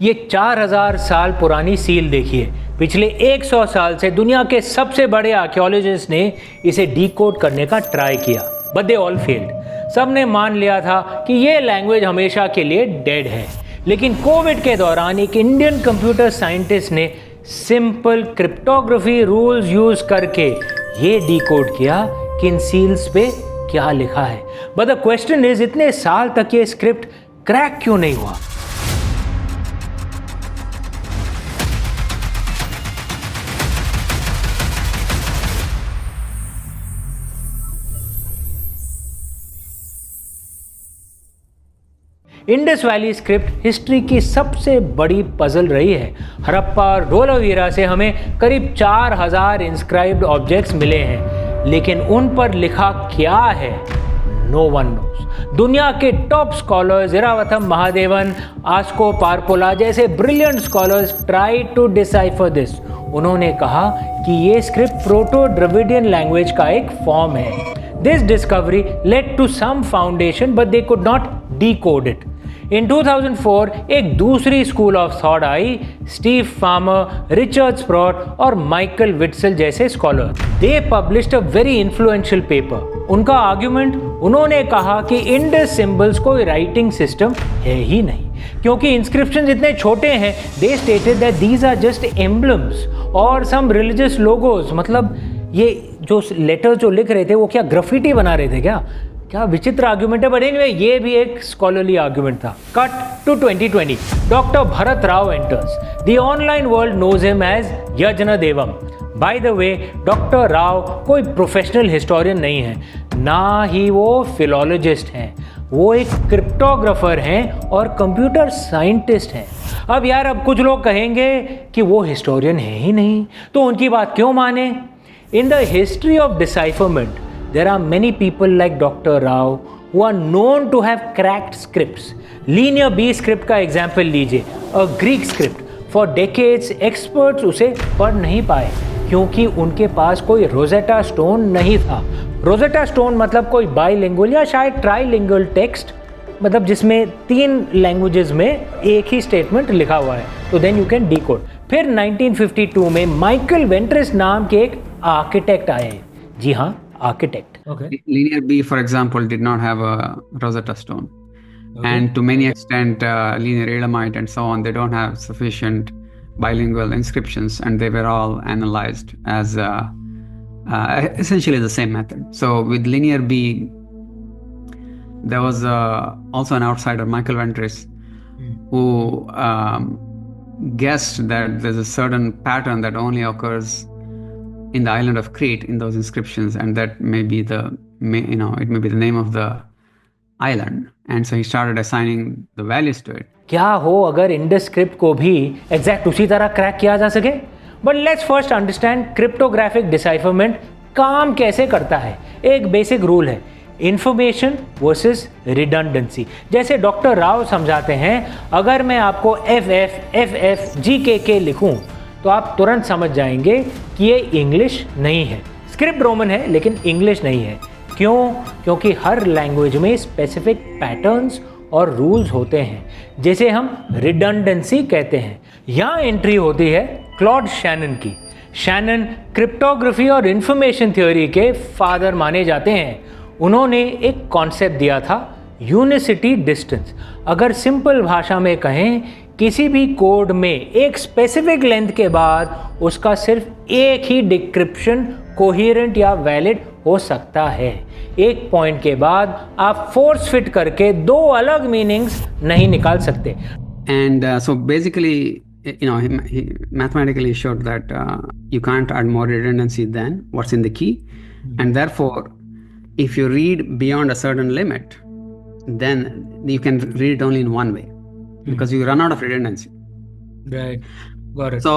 ये 4000 साल पुरानी सील देखिए। पिछले 100 साल से दुनिया के सबसे बड़े आर्कियोलॉजिस्ट ने इसे डिकोड करने का ट्राई किया, बट दे ऑल फेल्ड। सबने मान लिया था कि ये लैंग्वेज हमेशा के लिए डेड है। लेकिन कोविड के दौरान एक इंडियन कंप्यूटर साइंटिस्ट ने सिंपल क्रिप्टोग्राफी रूल्स यूज करके ये डिकोड किया कि इन सील्स पे क्या लिखा है। बट द क्वेश्चन इज, इतने साल तक ये स्क्रिप्ट क्रैक क्यों नहीं हुआ? इंडस वैली स्क्रिप्ट हिस्ट्री की सबसे बड़ी पजल रही है। हड़प्पा और धोलावीरा से हमें करीब 4000 इंस्क्राइब्ड ऑब्जेक्ट्स मिले हैं, लेकिन उन पर लिखा क्या है नो वन नोस। दुनिया के top scholars Iravatham Mahadevan, Asko Parpola जैसे brilliant scholars try to decipher this. उन्होंने कहा कि ये स्क्रिप्ट प्रोटो द्रविडियन लैंग्वेज का एक फॉर्म है। This discovery led to some foundation but they could not decode it. In 2004 एक दूसरी स्कूल ऑफ थॉट आई, स्टीव फार्मर, रिचर्ड स्प्रॉट और माइकल विट्सल जैसे scholar. They published a very influential paper. उनका argument, उन्होंने कहा कि इंडस सिंबल्स कोई राइटिंग सिस्टम है ही नहीं, क्योंकि इंस्क्रिप्शंस इतने छोटे हैं। They stated that these are just emblems और सम रिलीजियस लोगोस। मतलब ये जो लेटर जो लिख रहे थे वो क्या ग्राफिटी बना रहे थे क्या विचित्र आर्ग्यूमेंट है। बट एनीवे, ये भी एक स्कॉलरली आर्ग्यूमेंट था। Cut to 2020, doctor Bharat Rao enters. The online world knows him as Yajnadevam. By the way, doctor Rao कोई प्रोफेशनल हिस्टोरियन नहीं है, ना ही वो फिलोलॉजिस्ट हैं। वो एक क्रिप्टोग्राफर हैं और कंप्यूटर साइंटिस्ट हैं। अब कुछ लोग कहेंगे कि वो हिस्टोरियन है ही नहीं, तो उनकी बात क्यों माने? In the history of decipherment there are many people like Dr. Rao who are known to have cracked scripts. Linear B script का एग्जाम्पल लीजिए, a Greek script. For decades experts उसे पढ़ नहीं पाए क्योंकि उनके पास कोई रोजेटा स्टोन नहीं था। रोजेटा स्टोन मतलब कोई बाइलिंगुअल या शायद ट्राइलिंगुअल टेक्स्ट, मतलब जिसमें 3 लैंग्वेजेस में एक ही स्टेटमेंट लिखा हुआ है, तो देन यू कैन डिकोड। फिर 1952 में माइकल वेंट्रिस नाम के एक आर्किटेक्ट आए। जी हाँ, architect. Okay. Linear B, for example, did not have a Rosetta Stone. Okay. And to many extent, linear Elamite and so on, they don't have sufficient bilingual inscriptions, and they were all analyzed as essentially the same method. So with Linear B, there was also an outsider, Michael Ventris, who guessed that there's a certain pattern that only occurs in the island of Crete in those inscriptions, and that may be it may be the name of the island, and so he started assigning the values to it. क्या हो अगर Indus script को भी exact उसी तरह crack किया जा सके? But let's first understand cryptographic decipherment काम कैसे करता है। एक बेसिक रूल है, इंफॉर्मेशन वर्सेस रिडंडेंसी। जैसे डॉक्टर राव समझाते हैं, अगर मैं आपको FF GKK लिखूं तो आप तुरंत समझ जाएंगे कि ये इंग्लिश नहीं है। स्क्रिप्ट रोमन है लेकिन इंग्लिश नहीं है। क्यों? क्योंकि हर लैंग्वेज में स्पेसिफिक पैटर्न्स और रूल्स होते हैं, जिसे हम रिडंडेंसी कहते हैं। यहाँ एंट्री होती है क्लॉड शैनन की। शैनन क्रिप्टोग्राफी और इंफॉर्मेशन थ्योरी के फादर माने जाते हैं। उन्होंने एक कॉन्सेप्ट दिया था, यूनिसिटी डिस्टेंस। अगर सिंपल भाषा में कहें, किसी भी कोड में एक स्पेसिफिक लेंथ के बाद उसका सिर्फ एक ही डिक्रिप्शन कोहेरेंट या वैलिड हो सकता है। एक पॉइंट के बाद आप फोर्स फिट करके 2 अलग मीनिंग्स नहीं निकाल सकते। And so basically, he mathematically showed that you can't add more redundancy than what's in the key, and therefore, if you read beyond a certain limit, then you can read it only in one way. Because you run out of redundancy. Right. Got it. So,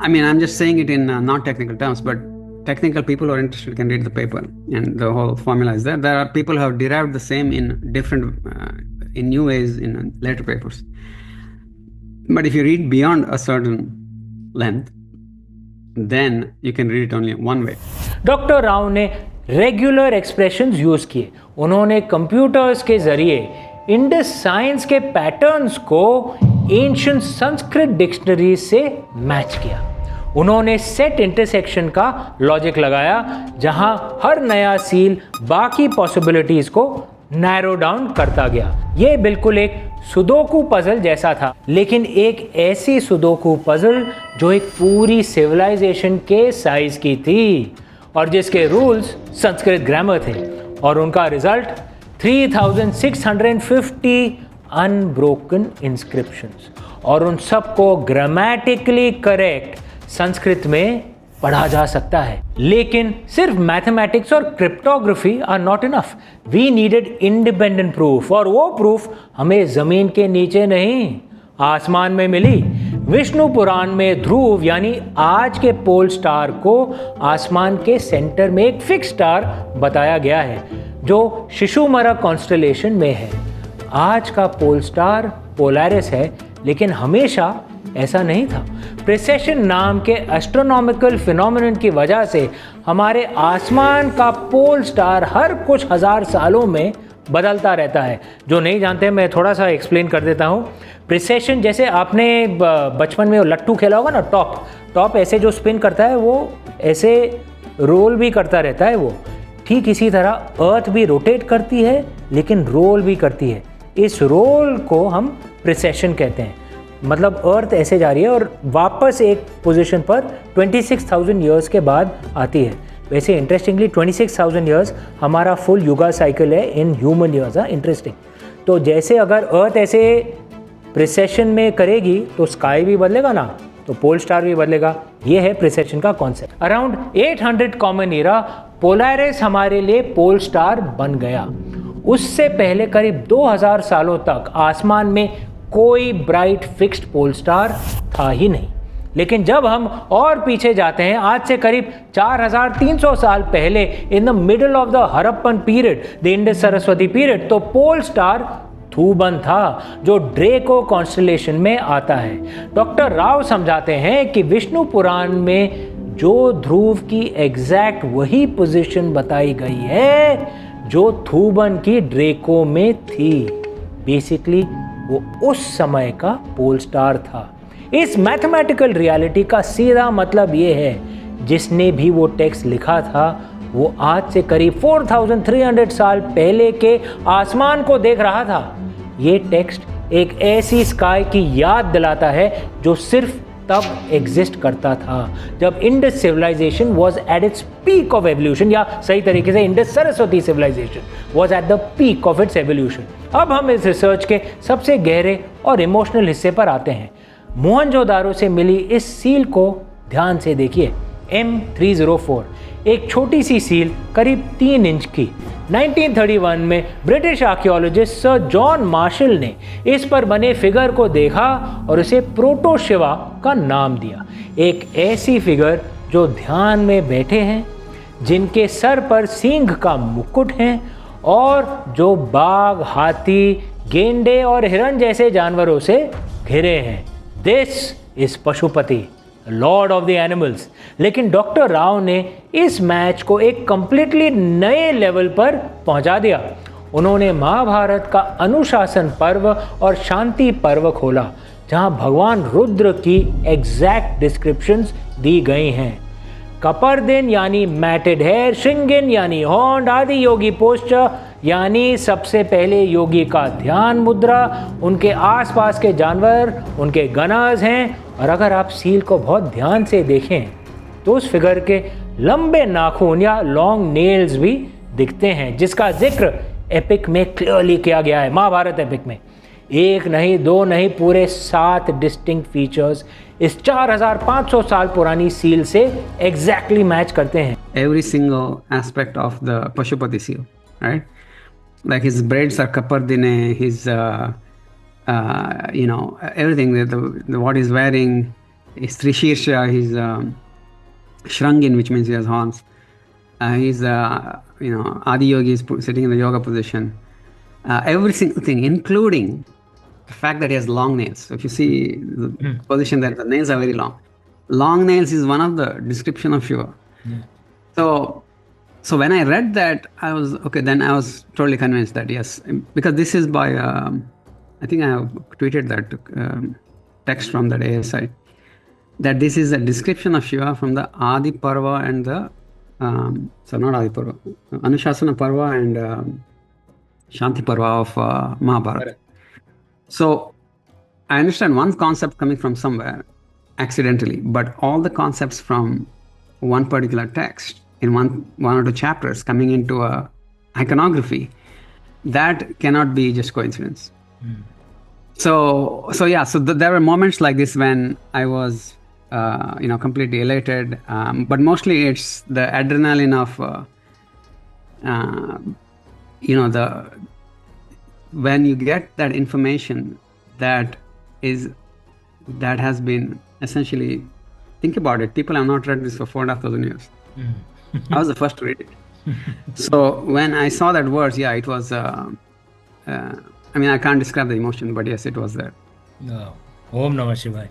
I mean, I'm just saying it in not technical terms, but technical people who are interested can read the paper, and the whole formula is there. There are people who have derived the same in different, in new ways in later papers. But if you read beyond a certain length, then you can read it only one way. Dr. Rao ने regular expressions use किए। उन्होंने computers के जरिए Indus science के patterns को ancient Sanskrit dictionary से match किया। उन्होंने सेट इंटरसेक्शन का लॉजिक लगाया, जहां हर नया सील बाकी पॉसिबिलिटीज को नैरो डाउन करता गया। ये बिल्कुल एक सुडोकू पजल जैसा था, लेकिन एक ऐसी सुडोकू पजल जो एक पूरी सिविलाइजेशन के साइज की थी और जिसके रूल्स संस्कृत ग्रामर थे, और उनका रिजल्ट 3650 अनब्रोकन इंस्क्रिप्शंस, और उन सबको ग्रामेटिकली करेक्ट संस्कृत में पढ़ा जा सकता है। लेकिन सिर्फ मैथमेटिक्स और cryptography are not enough, we needed independent proof, और वो प्रूफ हमें जमीन के नीचे नहीं आसमान में मिली। विष्णु पुराण में ध्रुव यानी आज के पोल स्टार को आसमान के सेंटर में एक फिक्स स्टार बताया गया है जो शिशुमरा कॉन्स्टलेशन में है। आज का पोल स्टार पोलैरिस है, लेकिन हमेशा ऐसा नहीं था। प्रिसेशन नाम के एस्ट्रोनॉमिकल फिनोमेनन की वजह से हमारे आसमान का पोल स्टार हर कुछ हजार सालों में बदलता रहता है। जो नहीं जानते मैं थोड़ा सा एक्सप्लेन कर देता हूँ। प्रिसेशन, जैसे आपने बचपन में लट्टू खेला होगा ना, टॉप ऐसे जो स्पिन करता है वो ऐसे रोल भी करता रहता है। वो ठीक इसी तरह अर्थ भी रोटेट करती है लेकिन रोल भी करती है। इस रोल को हम प्रिसेशन कहते हैं। मतलब अर्थ ऐसे जा रही है और वापस एक पोजीशन पर 26,000 ईयर्स के बाद आती है। वैसे इंटरेस्टिंगली 26,000 ईयर्स हमारा फुल युगा साइकिल है इन ह्यूमन ईयर्स। इंटरेस्टिंग। तो जैसे अगर अर्थ ऐसे प्रिसेशन में करेगी तो स्काई भी बदलेगा ना, तो पोल स्टार भी बदलेगा। ये है प्रिसेशन का concept. Around 800 common Ira Polaris हमारे लिए पोल स्टार बन गया। उससे पहले करीब 2000 सालों तक आसमान में कोई ब्राइट फिक्स्ड पोल स्टार था ही नहीं। लेकिन जब हम और पीछे जाते हैं, आज से करीब 4300 साल पहले, in the middle of the Harappan period, the Indus Saraswati period, तो पोल स्टार थूबन था जो ड्रेको कॉन्स्टलेशन में आता है। डॉक्टर राव समझाते हैं कि विष्णु पुराण में जो ध्रुव की एग्जैक्ट वही पोजीशन बताई गई है जो थूबन की ड्रेको में थी। बेसिकली वो उस समय का पोल स्टार था। इस मैथमेटिकल रियलिटी का सीधा मतलब ये है, जिसने भी वो टेक्स्ट लिखा था वो आज से करीब 4300 साल पहले के आसमान को देख रहा था। ये टेक्स्ट एक ऐसी स्काई की याद दिलाता है जो सिर्फ तब एग्जिस्ट करता था जब Indus civilisation was at its peak of evolution, या सही तरीके से Indus Saraswati civilisation was at the peak of its evolution. अब हम इस रिसर्च के सबसे गहरे और इमोशनल हिस्से पर आते हैं। मोहनजोदारो से मिली इस सील को ध्यान से देखिए। M304 एक छोटी सी सील करीब 3 इंच की। 1931 में British archaeologist sir John Marshall ने इस पर बने फिगर को देखा और उसे प्रोटोशिवा का नाम दिया। एक ऐसी फिगर जो ध्यान में बैठे हैं, जिनके सर पर सींग का मुकुट है और जो बाघ, हाथी, गेंडे और हिरण जैसे जानवरों से घिरे हैं। This is Pashupati, Lord of the animals. लेकिन डॉक्टर राव ने इस मैच को एक कंप्लीटली नए लेवल पर पहुंचा दिया। उन्होंने महाभारत का अनुशासन पर्व और शांति पर्व खोला, जहां भगवान रुद्र की एग्जैक्ट डिस्क्रिप्शंस दी गई हैं। कपर्दिन यानी मैटेड हेयर, श्रृंगिन यानी हॉर्न, आदि योगी पोस्चर यानी सबसे पहले योगी का ध्यान मुद्रा, उनके आसपास के जानवर उनके गनर्स हैं। और अगर आप सील को बहुत ध्यान से देखें तो उस फिगर के लंबे नाखून या लॉन्ग नेल्स भी दिखते हैं, जिसका जिक्र एपिक में क्लियरली किया गया है। महाभारत एपिक में एक नहीं, दो नहीं, पूरे 7 डिस्टिंक्ट फीचर्स इस 4500 साल पुरानी सील से एग्जैक्टली मैच करते हैं। Every single aspect of the Pashupati seal, right? Like his braids are kapardine, his everything, what he's wearing, his trishirsha, his shrungin, which means he has horns. He's Adi Yogi is sitting in the yoga position. Every single thing, including the fact that he has long nails. So if you see the position that the nails are very long. Long nails is one of the description of Shiva. So when I read that, I was totally convinced that yes, because this is by I think I have tweeted that text from that ASI, that this is a description of Shiva from the Adi Parva and the not Adi Parva, Anushasana Parva and Shanti Parva of Mahabharata. So I understand one concept coming from somewhere accidentally, but all the concepts from one particular text in one or two chapters coming into a iconography, that cannot be just coincidence. So there were moments like this when I was completely elated, but mostly it's the adrenaline of when you get that information that has been essentially, think about it, people have not read this for 4,500 years. I was the first to read it. So when I saw that verse, it was I can't describe the emotion, but yes, it was there. ओम नमः शिवाय।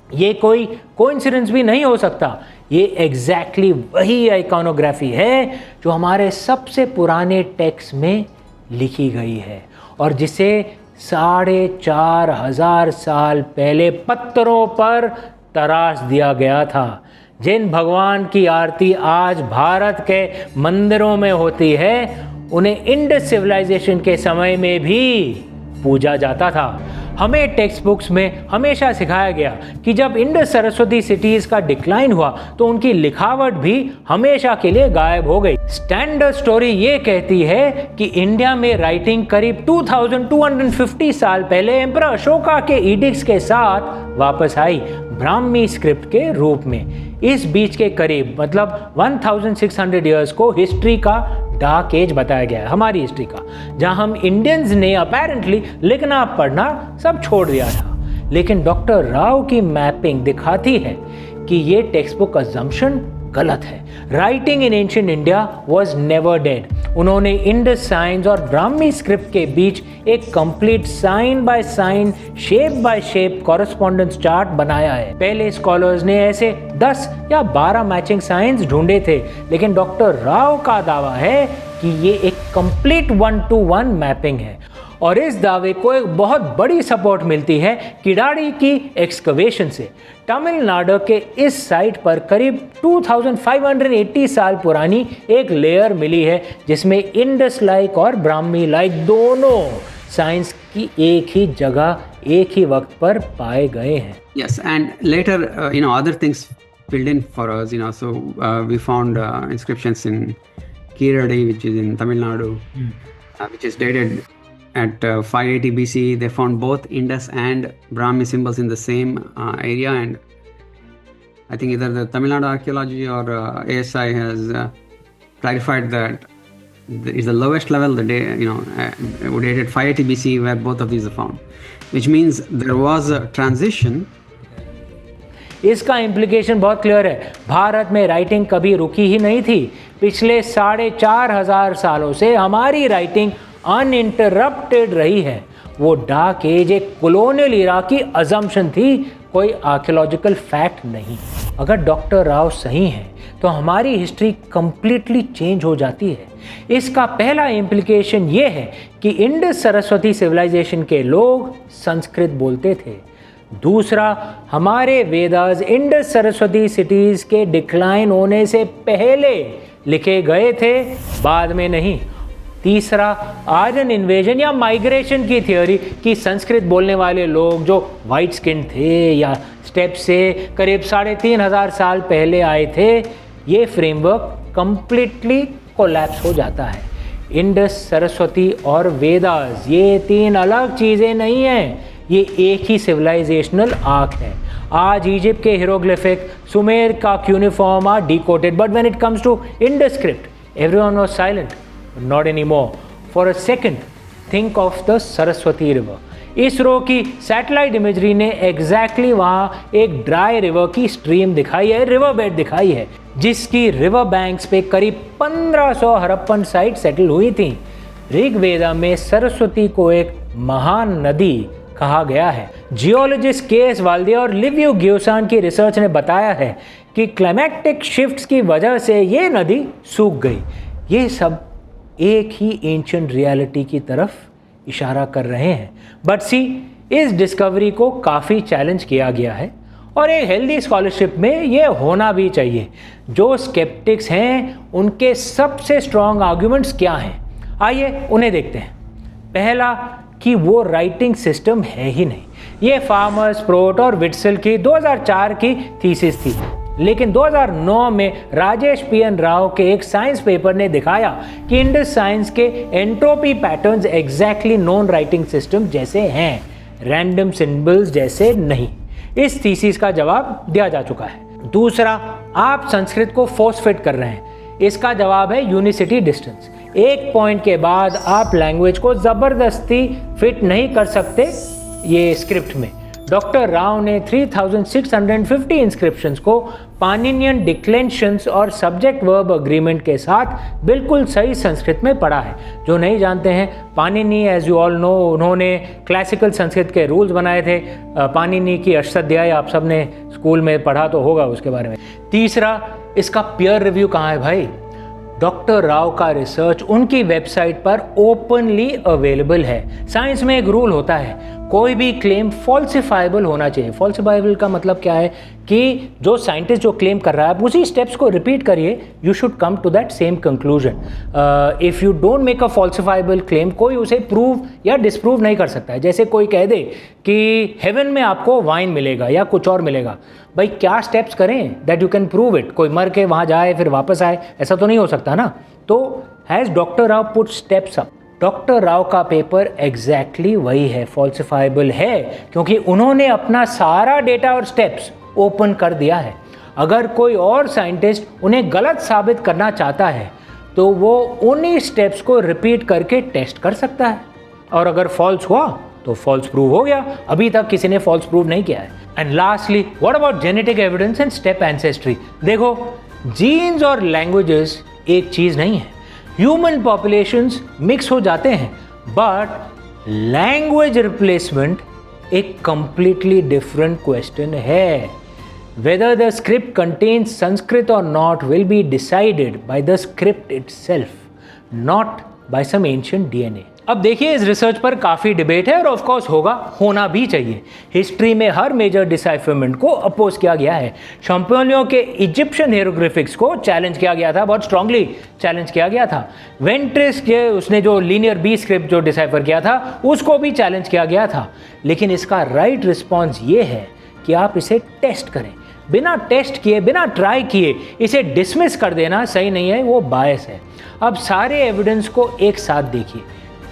ये कोई coincidence भी नहीं हो सकता, ये exactly वही आइकॉनोग्राफी है जो हमारे सबसे पुराने टेक्स्ट में लिखी गई है और जिसे 4,500 साल पहले पत्थरों पर तराश दिया गया था। जिन भगवान की आरती आज भारत के मंदिरों में होती है, उन्हें इंडस सिविलाइजेशन के समय में भी पूजा जाता था। हमें टेक्स्ट बुक्स में हमेशा सिखाया गया कि जब इंडस सरस्वती सिटीज़ का डिक्लाइन हुआ तो उनकी लिखावट भी हमेशा के लिए गायब हो गई। स्टैंडर्ड स्टोरी ये कहती है कि इंडिया में राइटिंग करीब 2250 साल पहले एम्परर अशोका के एडिक्ट्स के साथ वापस आई, ब्राह्मी स्क्रिप्ट के रूप में। इस बीच के करीब मतलब 1600 ईयर्स को हिस्ट्री का डार्क एज बताया गया है, हमारी हिस्ट्री का, जहां हम इंडियंस ने अपेरेंटली लिखना पढ़ना सब छोड़ दिया था। लेकिन डॉक्टर राव की मैपिंग दिखाती है कि ये टेक्स्ट बुक अजम्पशन गलत है। Writing in ancient India was never dead. उन्होंने इंडस साइंस और ब्राह्मी स्क्रिप्ट के बीच एक complete sign by sign, shape by shape correspondence chart बनाया है। पहले स्कॉलर्स ने ऐसे 10 या 12 मैचिंग साइंस ढूंढे थे, लेकिन डॉक्टर राव का दावा है कि ये एक कंप्लीट 1-to-1 मैपिंग है। और इस दावे को एक बहुत बड़ी सपोर्ट मिलती है किडारी की एक्सकवेशन से। तमिलनाडु के इस साइट पर करीब 2580 साल पुरानी एक लेयर मिली है जिसमें इंडस लाइक और ब्राह्मी लाइक दोनों साइंस की एक ही जगह एक ही वक्त पर पाए गए हैं। Yes, and later other things filled in for us, so we found inscriptions in Kiradi, which is in Tamil Nadu, which is dated at 580 BC. They found both Indus and Brahmi symbols in the same area, and I think either the Tamil Nadu archaeology or ASI has clarified that is the lowest level, dated 580 BC, where both of these are found, which means there was a transition. इसका implication बहुत clear है। भारत में writing कभी रुकी ही नहीं थी। पिछले 4,500 सालों से हमारी राइटिंग अनइंटरप्टेड रही है। वो डार्क एज एक कॉलोनियल इरा की अजम्पशन थी, कोई आर्कियोलॉजिकल फैक्ट नहीं। अगर डॉक्टर राव सही हैं तो हमारी हिस्ट्री कंप्लीटली चेंज हो जाती है। इसका पहला इम्प्लीकेशन ये है कि इंडस सरस्वती सिविलाइजेशन के लोग संस्कृत बोलते थे। दूसरा, हमारे वेदास इंडस सरस्वती सिटीज़ के डिक्लाइन होने से पहले लिखे गए थे, बाद में नहीं। तीसरा, आर्यन इन्वेजन या माइग्रेशन की थ्योरी कि संस्कृत बोलने वाले लोग जो वाइट स्किन थे या स्टेप से करीब 3500 साल पहले आए थे, ये फ्रेमवर्क कंप्लीटली कोलैप्स हो जाता है। इंडस सरस्वती और वेदास ये 3 अलग चीज़ें नहीं हैं, ये एक ही सिविलाइजेशनल आर्क है। आज इजिप्ट के हिरोग्लिफिक, सुमेर का cuneiform are decoded, but when it comes to Indus script everyone was silent. Not anymore. For a second, think of the Saraswati river. ISRO की सैटेलाइट इमेजरी ने एग्जैक्टली वहाँ एक ड्राई रिवर की stream दिखाई है, रिवर बेड दिखाई है, जिसकी रिवर बैंक्स पे करीब 1500 हड़प्पन साइट सेटल हुई थी। ऋग्वेदा में सरस्वती को एक महान नदी कहा गया है। Geologist KS. वाल्दे और लिवियो ग्योसान की रिसर्च ने बताया है कि क्लाइमेटिक शिफ्ट्स की वजह से ये नदी सूख गई। ये सब एक ही एंशिएंट रियलिटी की तरफ इशारा कर रहे हैं। बट सी, इस डिस्कवरी को काफ़ी चैलेंज किया गया है और एक हेल्दी स्कॉलरशिप में ये होना भी चाहिए। जो स्केप्टिक्स हैं उनके सबसे स्ट्रॉन्ग आर्ग्यूमेंट्स क्या हैं, आइए उन्हें देखते हैं। पहला कि वो राइटिंग सिस्टम है ही नहीं। ये फार्मर्स, प्रोट और विट्सल की 2004 की थीसिस थी, लेकिन 2009 में राजेश पीएन राव के एक साइंस पेपर ने दिखाया कि इंडस साइंस के entropy patterns exactly non writing system जैसे हैं, रैंडम सिंबल्स जैसे नहीं। इस थीसिस का जवाब दिया जा चुका है। दूसरा, आप संस्कृत को फोर्स फिट कर रहे हैं। इसका जवाब है यूनिसिटी डिस्टेंस। एक पॉइंट के बाद आप लैंग्वेज को ज़बरदस्ती फिट नहीं कर सकते ये स्क्रिप्ट में। डॉक्टर राव ने 3650 इंस्क्रिप्शंस को पानिनियन डिक्लेंशंस और सब्जेक्ट वर्ब अग्रीमेंट के साथ बिल्कुल सही संस्कृत में पढ़ा है। जो नहीं जानते हैं, Panini as you all know, उन्होंने क्लासिकल संस्कृत के रूल्स बनाए थे। पानिनी की अष्टाध्यायी आप सब ने स्कूल में पढ़ा तो होगा उसके बारे में। तीसरा, इसका पीयर रिव्यू कहाँ है भाई? डॉक्टर राव का रिसर्च उनकी वेबसाइट पर ओपनली अवेलेबल है। साइंस में एक रूल होता है, कोई भी क्लेम फॉल्सिफाइबल होना चाहिए। फॉल्सिफाइबल का मतलब क्या है कि जो साइंटिस्ट जो क्लेम कर रहा है आप उसी स्टेप्स को रिपीट करिए, you should come to that same conclusion. If you don't make a falsifiable claim, कोई उसे प्रूव या डिसप्रूव नहीं कर सकता है। जैसे कोई कह दे कि हेवन में आपको वाइन मिलेगा या कुछ और मिलेगा, भाई क्या स्टेप्स करें that you can prove it? कोई मर के वहाँ जाए फिर वापस आए, ऐसा तो नहीं हो सकता ना। तो has doctor Rao put steps up? Doctor Rao का पेपर एग्जैक्टली वही है, फॉल्सिफाइबल है, क्योंकि उन्होंने अपना सारा डेटा और स्टेप्स ओपन कर दिया है। अगर कोई और साइंटिस्ट उन्हें गलत साबित करना चाहता है तो वो उन्हीं स्टेप्स को रिपीट करके टेस्ट कर सकता है, और अगर फॉल्स हुआ तो फॉल्स प्रूव हो गया। अभी तक किसी ने फॉल्स प्रूव नहीं किया है। And lastly, what about genetic evidence and step ancestry? देखो, जीन्स और लैंग्वेजेस एक चीज़ नहीं है। ह्यूमन पॉपुलेशंस मिक्स हो जाते हैं, बट लैंग्वेज रिप्लेसमेंट एक कंप्लीटली डिफरेंट क्वेश्चन है। Whether the script contains Sanskrit or not will be decided by the script itself, not by some ancient DNA. अब देखिए, इस रिसर्च पर काफ़ी डिबेट है और ऑफ कोर्स होना भी चाहिए। हिस्ट्री में हर मेजर डिसाइफरमेंट को अपोज किया गया है। शैम्पेलियों के इजिप्शियन हेरोग्राफिक्स को चैलेंज किया गया था, बहुत स्ट्रांगली चैलेंज किया गया था। वेंट्रिस के उसने जो लीनियर बी स्क्रिप्ट जो डिसाइफर किया था उसको भी चैलेंज किया गया था। लेकिन इसका राइट रिस्पॉन्स ये है कि आप इसे टेस्ट करें। बिना टेस्ट किए, बिना ट्राई किए इसे डिसमिस कर देना सही नहीं है, वो बायस है। अब सारे एविडेंस को एक साथ देखिए।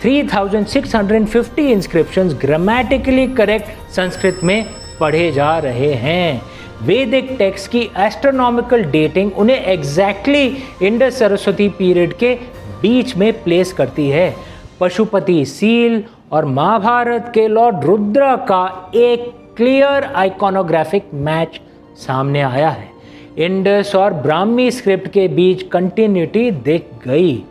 3650 इंस्क्रिप्शंस ग्रामेटिकली करेक्ट संस्कृत में पढ़े जा रहे हैं। वैदिक टेक्स्ट की एस्ट्रोनॉमिकल डेटिंग उन्हें एग्जैक्टली इंडस सरस्वती पीरियड के बीच में प्लेस करती है। पशुपति सील और महाभारत के लॉर्ड रुद्र का एक क्लियर आइकॉनोग्राफिक मैच सामने आया है। इंडस और ब्राह्मी स्क्रिप्ट के बीच कंटिन्यूटी दिख गई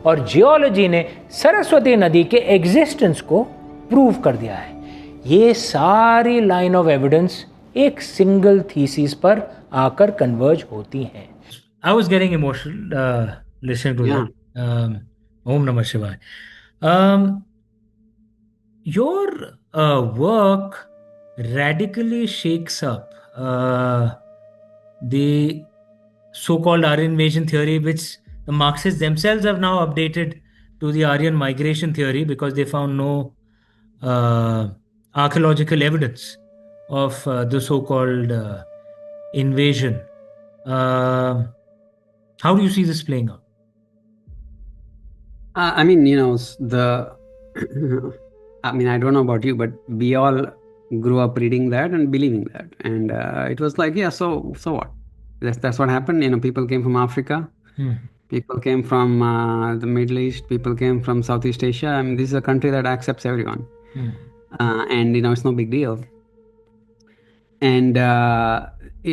और जियोलॉजी ने सरस्वती नदी के एग्जिस्टेंस को प्रूव कर दिया है। ये सारी लाइन ऑफ एविडेंस एक सिंगल थीसिस पर आकर कन्वर्ज होती हैं। I was getting emotional listening to that. ओम नमः शिवाय। Your work radically shakes up the so-called Aryan invasion theory, which the Marxists themselves have now updated to the Aryan migration theory because they found no archaeological evidence of the so-called invasion. How do you see this playing out? I mean, I don't know about you, but we all grew up reading that and believing that, and it was like, yeah, so what? That's what happened. People came from Africa, people came from the Middle East, people came from Southeast Asia. I mean, this is a country that accepts everyone, and it's no big deal. And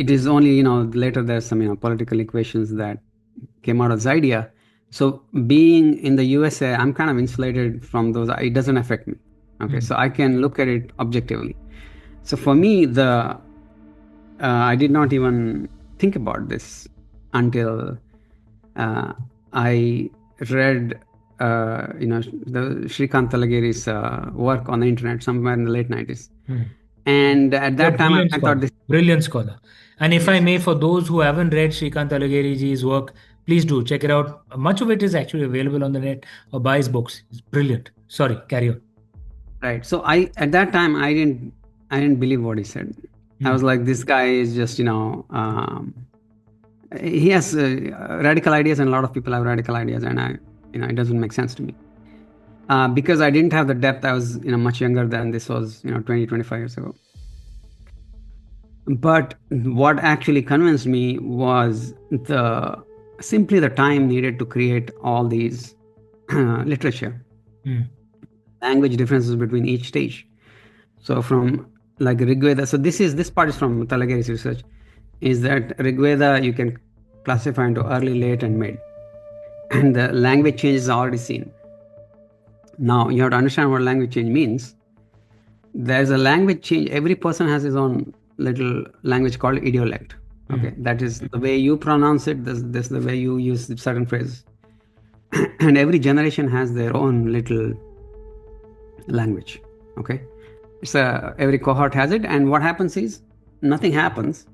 it is only later there's some political equations that came out of this idea. So being in the USA, I'm kind of insulated from those. It doesn't affect me. Okay, so I can look at it objectively. So for me, I did not even think about this until I read the Shrikant Talageri's work on the internet somewhere in the late 90s. And at that time, I thought this. Brilliant scholar. And if I Yes. may, for those who haven't read Shrikant Talageri ji's work, please do check it out. Much of it is actually available on the net or buy his books. It's brilliant. Sorry, carry on. Right. So at that time I didn't believe what he said. I was like, this guy is just he has radical ideas, and a lot of people have radical ideas, and it doesn't make sense to me because I didn't have the depth. I was much younger than this was 20, 25 years ago. But what actually convinced me was simply the time needed to create all these literature. Language differences between each stage. So from like Rigveda, so this part is from Talageri's research, is that Rigveda you can classify into early, late, and mid, and the language change is already seen. Now you have to understand what language change means. There's a language change. Every person has his own little language called idiolect. Okay, that is the way you pronounce it. This the way you use certain phrases, and every generation has their own little language. Okay, every cohort has it, and what happens is nothing happens.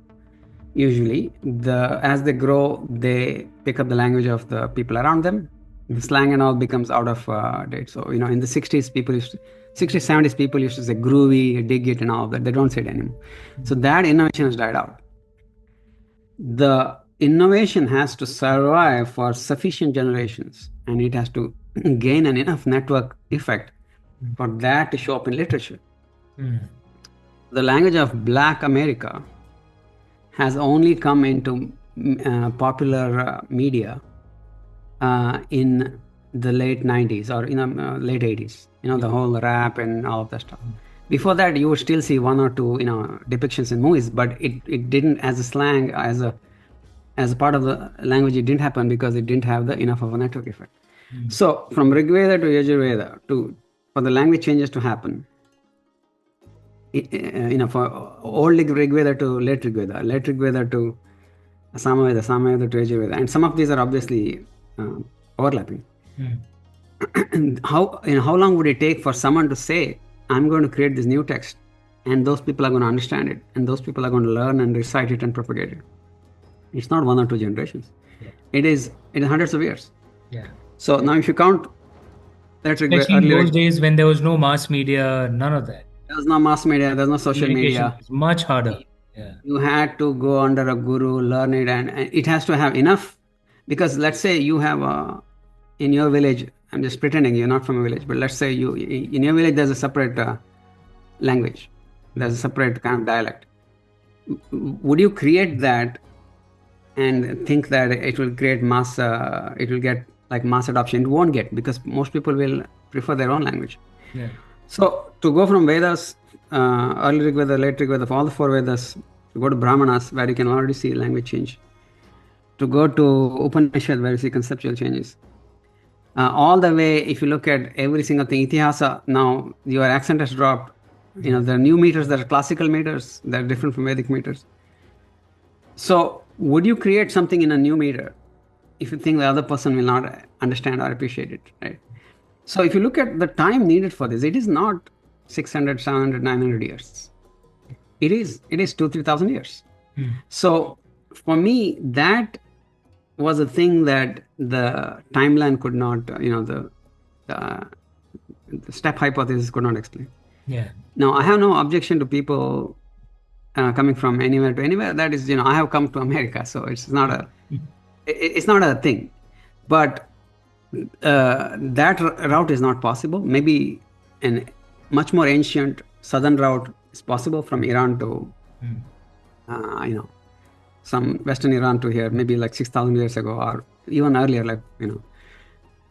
Usually, as they grow, they pick up the language of the people around them. The slang and all becomes out of date. So in the 60s, 70s, people used to say groovy, dig it, and all of that. They don't say it anymore. So that innovation has died out. The innovation has to survive for sufficient generations, and it has to gain an enough network effect for that to show up in literature. The language of Black America has only come into popular media in the late 90s or late 80s. The whole rap and all of that stuff. Before that, you would still see one or two depictions in movies, but it didn't, as a slang, as a part of the language, it didn't happen because it didn't have enough of a network effect. So from Rigveda to Yajurveda for the language changes to happen, for old Rigveda to late Rigveda to Samaveda to Yajurveda, and some of these are obviously overlapping. How long would it take for someone to say, I'm going to create this new text, and those people are going to understand it, and those people are going to learn and recite it and propagate it? It's not 1 or 2 generations. It is hundreds of years. So now if you count, especially in those days when there was no mass media, none of that. There was no mass media, there's no social media. It's much harder. You had to go under a guru, learn it, and it has to have enough. Because let's say you have in your village, I'm just pretending you're not from a village, but let's say in your village there's a separate language, there's a separate kind of dialect. Would you create that and think that it will create it will get like mass adoption? It won't get, because most people will prefer their own language. So to go from Vedas, early Rigveda, late Rigveda, for all the 4 Vedas, to go to Brahmanas, where you can already see language change, to go to Upanishad, where you see conceptual changes, all the way, if you look at every single thing, Itihasa, now your accent has dropped. There are new meters, there are classical meters that are different from Vedic meters. So would you create something in a new meter if you think the other person will not understand or appreciate it, right? So if you look at the time needed for this, it is not 600, 700, 900 years. It is 2,000-3,000 years. So for me, that was a thing that the timeline could not, the step hypothesis could not explain. Now, I have no objection to people coming from anywhere to anywhere. That is, I have come to America, so it's not a thing. But that route is not possible. Maybe a much more ancient southern route is possible from Iran to, some Western Iran to here, maybe like 6,000 years ago or even earlier,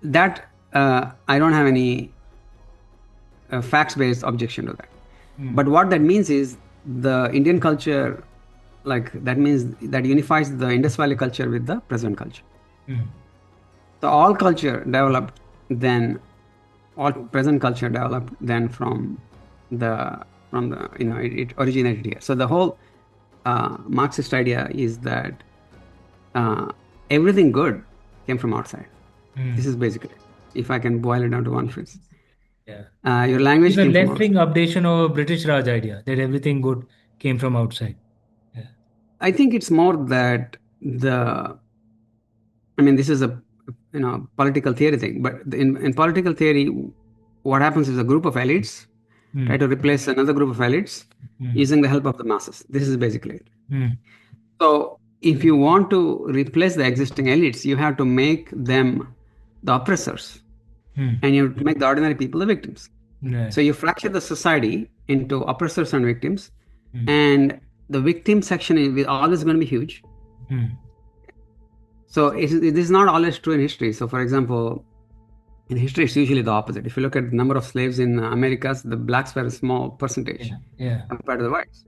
that I don't have any facts-based objection to that. But what that means is the Indian culture, that means that unifies the Indus Valley culture with the present culture. So all culture developed then, all present culture developed then from the it originated here. So the whole Marxist idea is that everything good came from outside. This is basically. if I can boil it down to one phrase. Yeah. Your language It's a came from left-wing outside. updation of British Raj idea that everything good came from outside. Yeah. I think it's more that this is a political theory thing, but in political theory, what happens is a group of elites try to replace another group of elites using the help of the masses. This is basically it. So if you want to replace the existing elites, you have to make them the oppressors, and you have to make the ordinary people the victims. Right. So you fracture the society into oppressors and victims, and the victim section is always going to be huge. So this is not always true in history. So for example, in history, it's usually the opposite. If you look at the number of slaves in Americas, the blacks were a small percentage compared to the whites.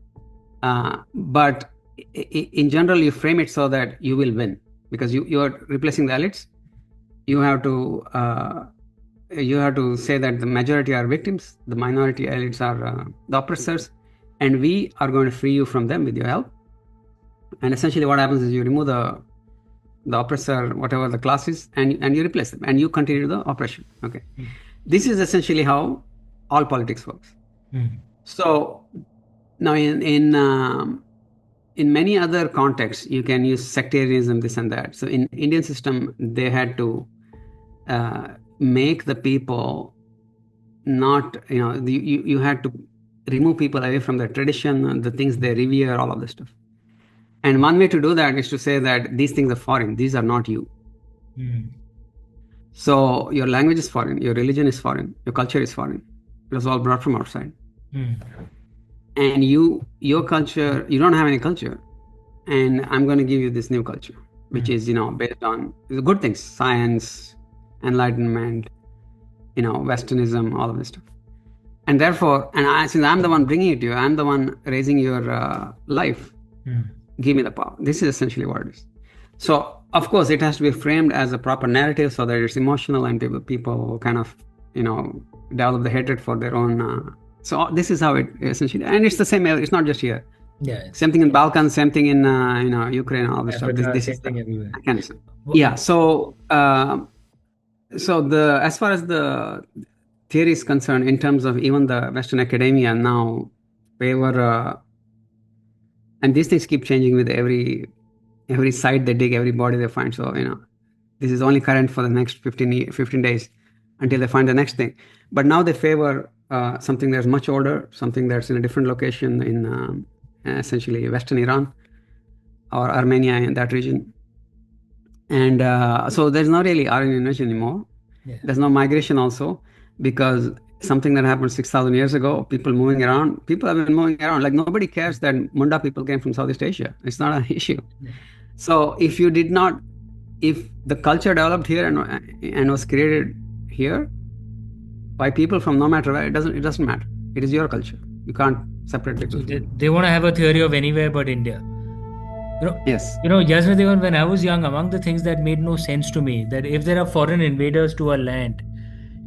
But in general, you frame it so that you will win, because you are replacing the elites. You have to say that the majority are victims, the minority elites are the oppressors, and we are going to free you from them with your help. And essentially what happens is you remove the oppressor, whatever the class is, and you replace them, and you continue the oppression. Okay. This is essentially how all politics works. So now in many other contexts, you can use sectarianism, this and that. So in Indian system, they had to make the people not, you had to remove people away from their tradition, the things they revere, all of this stuff. And one way to do that is to say that these things are foreign. These are not you. So your language is foreign, your religion is foreign, your culture is foreign. It was all brought from outside. And your culture, you don't have any culture. And I'm going to give you this new culture, which is, based on the good things, science, enlightenment, Westernism, all of this stuff. And therefore, since I'm the one bringing it to you, I'm the one raising your life. Give me the power. This is essentially what it is. So, of course, it has to be framed as a proper narrative so that it's emotional and people kind of, develop the hatred for their own. So this is how it essentially, and it's the same. It's not just here. Yeah. Same thing in Balkans. Same thing in Ukraine. All this stuff. This is the mechanism. Yeah. So as far as the theory is concerned, in terms of even the Western academia now favor. And these things keep changing with every site they dig, every body they find. So, this is only current for the next 15 days until they find the next thing. But now they favor something that's much older, something that's in a different location in essentially Western Iran or Armenia, in that region. And so there's not really Aryan invasion anymore. Yeah. There's no migration also, because something that happened 6,000 years ago, people have been moving around. Like, nobody cares that Munda people came from Southeast Asia. It's not an issue. Yeah. So if the culture developed here and was created here by people from no matter where, it doesn't matter. It is your culture. You can't separate it. So they want to have a theory of anywhere but India. Yes. Yasnadevan, when I was young, among the things that made no sense to me, that if there are foreign invaders to a land,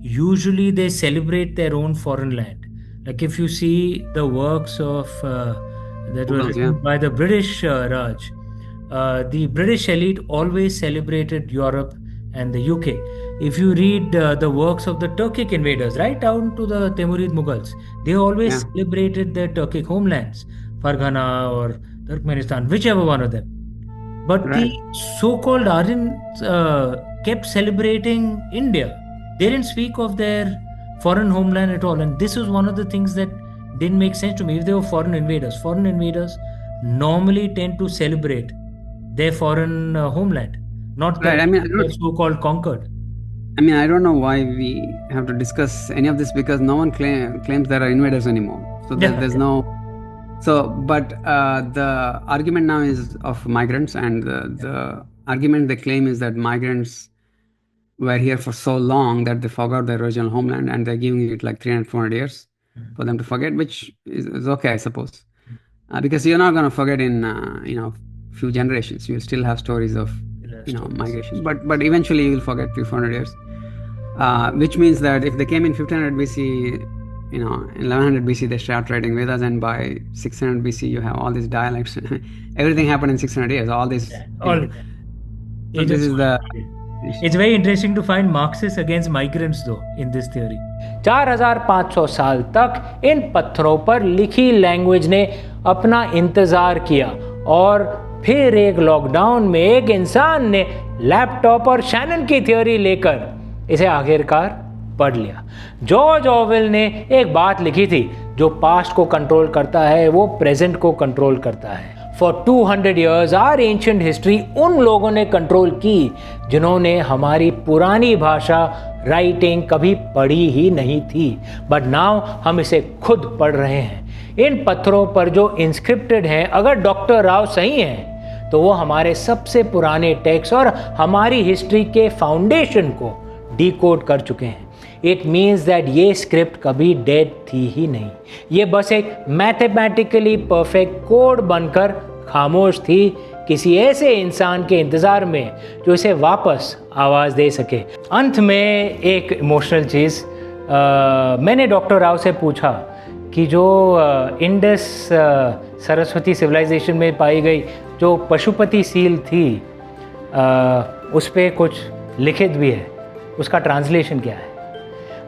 usually they celebrate their own foreign land. Like if you see the works of that were written by the British Raj, the British elite always celebrated Europe and the UK. If you read the works of the Turkic invaders, right down to the Timurid Mughals, they always celebrated their Turkic homelands, Farghana or Turkmenistan, whichever one of them. But the so-called Aryans kept celebrating India. They didn't speak of their foreign homeland at all. And this is one of the things that didn't make sense to me. If they were foreign invaders normally tend to celebrate their foreign homeland, not the so-called conquered. I don't know why we have to discuss any of this, because no one claims there are invaders anymore. So there's no... So, but the argument now is of migrants, and the argument they claim is that migrants were here for so long that they forgot their original homeland, and they're giving it like 300-400 years for them to forget, which is okay, I suppose, because you're not going to forget in few generations. You'll still have stories of migration, but eventually you'll forget 300-400 years, which means that if they came in 1500 BC, in 1100 BC they start writing Vedas, and by 600 BC you have all these dialects. Everything happened in 600 years. All this. So this is the It's very interesting to find Marxists against migrants though in this theory. 4500 साल तक इन पत्थरों पर लिखी language ने अपना इंतजार किया और फिर एक लॉकडाउन में एक इंसान ने लैपटॉप और शैनन की थ्योरी लेकर इसे आखिरकार पढ़ लिया। जॉर्ज ऑरवेल ने एक बात लिखी थी, जो पास्ट को कंट्रोल करता है वो प्रेजेंट को कंट्रोल करता है। For 200 years our ancient history उन लोगों ने कंट्रोल की जिन्होंने हमारी पुरानी भाषा राइटिंग कभी पढ़ी ही नहीं थी, बट नाउ हम इसे खुद पढ़ रहे हैं। इन पत्थरों पर जो इंस्क्रिप्टेड हैं, अगर डॉक्टर राव सही हैं तो वो हमारे सबसे पुराने टेक्स्ट और हमारी हिस्ट्री के फाउंडेशन को डिकोड कर चुके हैं। इट मीन्स दैट ये स्क्रिप्ट कभी डेड थी ही नहीं, ये बस एक मैथमेटिकली परफेक्ट कोड बनकर खामोश थी किसी ऐसे इंसान के इंतज़ार में जो इसे वापस आवाज़ दे सके। अंत में एक इमोशनल चीज़, मैंने डॉक्टर राव से पूछा कि जो इंडस सरस्वती सिविलाइजेशन में पाई गई जो पशुपति सील थी, उस पर कुछ लिखित भी है, उसका ट्रांसलेशन क्या है?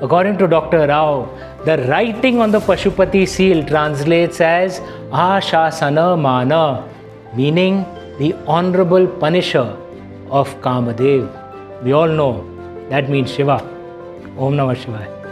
According to Dr. Rao, the writing on the Pashupati seal translates as Ashasana Mana, meaning the honorable punisher of Kamadev. We all know that means Shiva. Om Namah Shivaya.